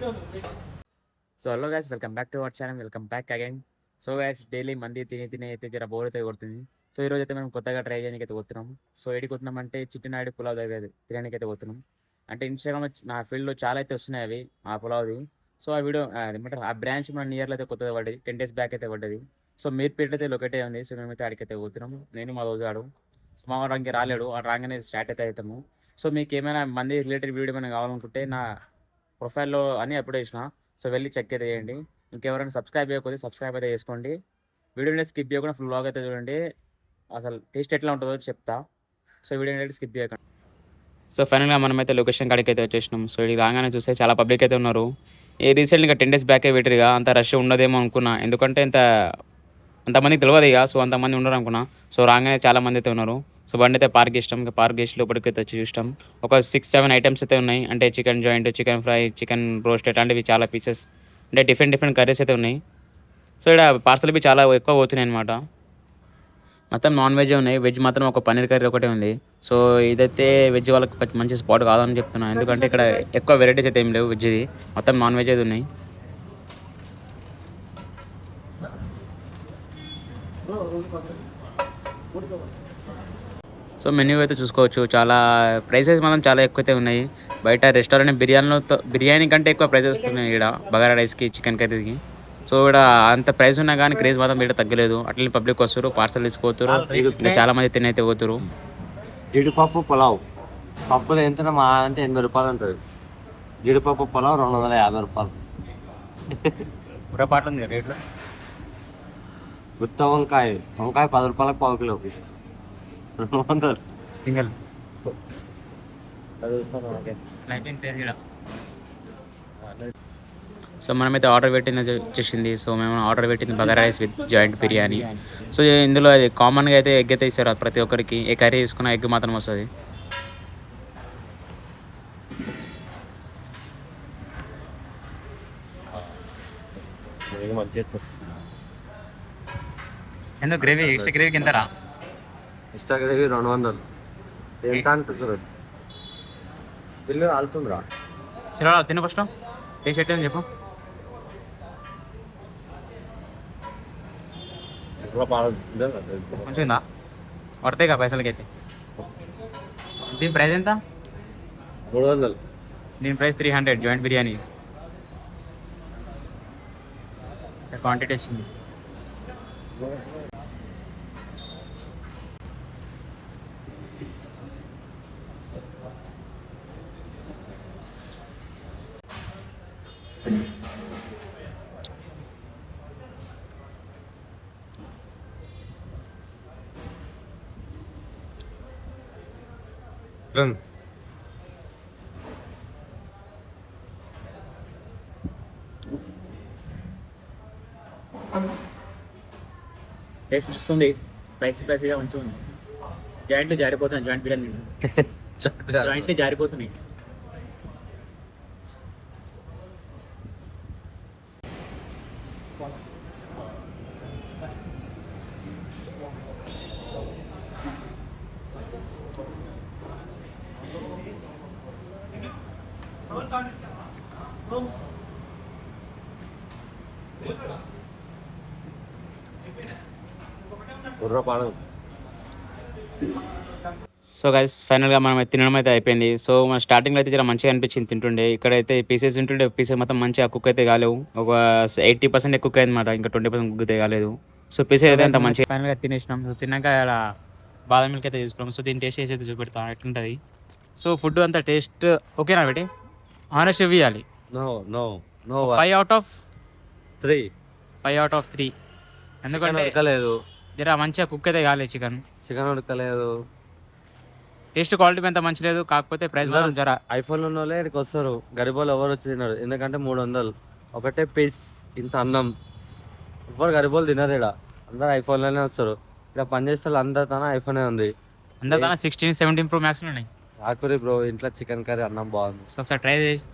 So hello guys, welcome back to our channel. Welcome back again. So guys, daily మంది తిని తిని అయితే జర బోర్ అయితే కొడుతుంది. సో ఈరోజు అయితే మేము కొత్తగా ట్రై చేయడానికి అయితే పోతున్నాం. సో ఏడికి పోతున్నాం అంటే చిట్టినాయుడు పులావ్ దగ్గర తినడానికి అయితే పోతున్నాం. అంటే ఇన్స్టాగ్రామ్ నా ఫీల్డ్లో చాలా అయితే వస్తున్నాయి అవి ఆ పులావ్ది. సో ఆ వీడియో ఏమంటారు ఆ బ్రాంచ్ మన నియర్లో అయితే కొత్తగా పడ్డది, 10 days బ్యాక్ అయితే పడ్డది. సో మీర్పేట అయితే లొకేట్ అయి ఉంది. సో మేమైతే అడిగితే పోతున్నాం, నేను మా రోజు ఆడు. సో మా వాడు ఇంక రాలేడు, ఆ రాగానే స్టార్ట్ అయితే అవుతాము. సో మీకు ఏమైనా మంది రిలేటెడ్ వీడియో ఏమైనా కావాలనుకుంటే నా ప్రొఫైల్లో అన్నీ అప్లోడ్ చేసిన. సో వెళ్ళి చెక్ అయితే చేయండి. ఇంకెవరైనా సబ్స్క్రైబ్ చేయకపోతే సబ్స్క్రైబ్ అయితే చేసుకోండి. వీడియోని స్కిప్ చేయకుండా ఫుల్ వ్లాగ్ అయితే చూడండి. అసలు టేస్ట్ ఎట్లా ఉంటుందో చెప్తా. సో వీడియోని స్కిప్ చేయకండి. సో ఫైనల్గా మనమైతే లొకేషన్ కాడికి అయితే వచ్చేసినాం. సో ఇది రాగానే చూస్తే చాలా పబ్లిక్ అయితే ఉన్నారు. ఈ రీసెంట్గా 10 days బ్యాకే పెట్టిరుగా, అంత రష్ ఉండదేమో అనుకున్నా. ఎందుకంటే అంతమందికి తెలియదు ఇక. సో అంతమంది ఉండరు అనుకున్నా. సో రాగానే చాలా మంది అయితే ఉన్నారు. సో బండి అయితే పార్క్ ఇష్టం, ఇంకా పార్క్ చేసి లోపలికి అయితే వచ్చి చూస్తాం. ఒక 6-7 ఐటమ్స్ అయితే ఉన్నాయి. అంటే chicken joint, chicken fry, chicken roast ఇట్లాంటివి చాలా పీసెస్, అంటే డిఫరెంట్ కర్రీస్ అయితే ఉన్నాయి. సో ఇక్కడ పార్సల్ బి చాలా ఎక్కువ పోతున్నాయి అనమాట. మొత్తం నాన్ వెజ్ ఉన్నాయి, వెజ్ మాత్రం ఒక పన్నీర్ కర్రీ ఒకటే ఉంది. సో ఇదైతే వెజ్ వాళ్ళకి ఒక మంచి స్పాట్ కాదని చెప్తున్నాను. ఎందుకంటే ఇక్కడ ఎక్కువ వెరైటీస్ అయితే ఏం లేవు వెజ్ది, మొత్తం నాన్ వెజ్ అయితే ఉన్నాయి. సో మెన్యూ అయితే చూసుకోవచ్చు. చాలా ప్రైసెస్ మాత్రం చాలా ఎక్కువైతే ఉన్నాయి. బయట రెస్టారెంట్ బిర్యానీ కంటే ఎక్కువ ప్రైసెస్ వస్తున్నాయి ఇక్కడ, బగారా రైస్కి, చికెన్ కర్రీకి. సో ఇక్కడ అంత ప్రైస్ ఉన్నా కానీ క్రేజ్ మాత్రం ఇక్కడ తగ్గలేదు. అట్లనే పబ్లిక్ వస్తారు, పార్సల్ తీసుకోతారు, ఇంకా చాలా మంది తినైతే పోతారు. జీడిపప్పు పులావ్ పప్పు ఎంత మా అంటే 80 రూపాయలు ఉంటుంది. జీడిపప్పు పులావ్ 250 రూపాయలు. పొరపాటు ఉంది రేట్లో. గుత్త వంకాయ 10 రూపాయలకు పావు కిలో, 200 సింగిల్. సో మనమైతే ఆర్డర్ పెట్టింది వచ్చేసింది. సో మేము ఆర్డర్ పెట్టింది bagara rice with joint biryani. So ఇందులో అది కామన్గా అయితే ఎగ్ అయితే ఇస్తారు ప్రతి ఒక్కరికి. ఏ కర్రీ తీసుకున్న ఎగ్ మాత్రం వస్తుంది. ఎందుకు గ్రేవీ ఇట్లా గ్రేవీకి ఎంతరా? ఎక్స్ట్రా గ్రేవీ 200 ఎంత అంటున్నారు. బిల్లు ఆలుతుందిరా. చలో తిన ఫస్ట్ టేస్ట్ ఎట్లా చెప్పు. మంచిగా పడతాయి కదా పైసలకి అయితే. దీని ప్రైస్ ఎంత? 300. దీని ప్రైస్ 300 జాయింట్ బిర్యానీ. క్వాంటిటీ వచ్చింది. టేస్ట్ వస్తుంది, స్పైసీగా మంచిగా ఉంది. జాయింట్లు జారిపోతున్నాయి, జాయింట్ బిర్యానీ జాయింట్లు జారిపోతున్నాయి. సో గైస్, ఫైనల్గా మనం తినడం అయితే అయిపోయింది. సో మన స్టార్టింగ్లో అయితే చాలా మంచిగా అనిపించింది తింటుండే. ఇక్కడైతే పీసెస్ తింటుండే, పీసెస్ మొత్తం మంచిగా కుక్ అయితే కాలేవు. ఒక 80% కుక్ అయింది అనమాట, ఇంకా 20% కుక్ అయితే కాలేదు. సో పీసెస్ అయితే అంత మంచిగా ఫైనల్గా తినేసినాం. సో తిన్నాక ఇక్కడ బాదం మిల్క్ అయితే తీసుకున్నాం. సో దీన్ని టేస్ట్ చేసి అయితే చూపెడతాం ఎట్లుంటుంది. సో ఫుడ్ అంతా టేస్ట్ ఓకేనా పెట్టి ఆనెస్ట్ రివ్యూ ఇవ్వాలి. 5 out of 3. 5 out of 3. ఎందుకంటే జర మంచిగా కుక్ అయితే కాలేదు. చికెన్ ఉడకలేదు. టేస్ట్ క్వాలిటీ అంత మంచి లేదు. కాకపోతే ప్రైస్ జర ఐఫోన్ ఉన్న వాళ్ళే ఇక్కడికి వస్తారు, గరిబోలు ఎవరు వచ్చి తిన్నారు. ఎందుకంటే 300 ఒకటే పీస్ ఇంత అన్నం. ఎవరు గరిబోలు తినరు ఇక్కడ, అందరు ఐఫోన్లోనే వస్తారు. ఇక్కడ పనిచేస్తే వాళ్ళు అందరి తన ఐఫోనే ఉంది. అందరికన్నా 16, 17 Pro Max ఉన్నాయి. ఆకురి బ్రో, ఇంట్లో చికెన్ కర్రీ అన్నం బాగుంది. సో ఒకసారి ట్రై చేసి.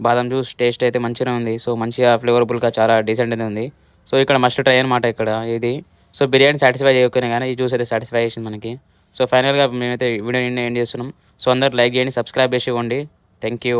బాదం జ్యూస్ టేస్ట్ అయితే మంచిగా ఉంది. సో మంచిగా ఫ్లేవరబుల్గా చాలా డీసెంట్ అయితే ఉంది. సో ఇక్కడ మస్ట్ ట్రై అనమాట ఇక్కడ ఇది. సో బిర్యానీ సాటిస్ఫై చేయకపోయినా కానీ ఈ జ్యూస్ అయితే సాటిస్ఫై చేసింది మనకి. సో ఫైనల్గా మేమైతే వీడియో ఎండ్ చేస్తున్నాం. సో అందరూ లైక్ చేయండి, సబ్స్క్రైబ్ చేసి ఇవ్వండి. Thank you.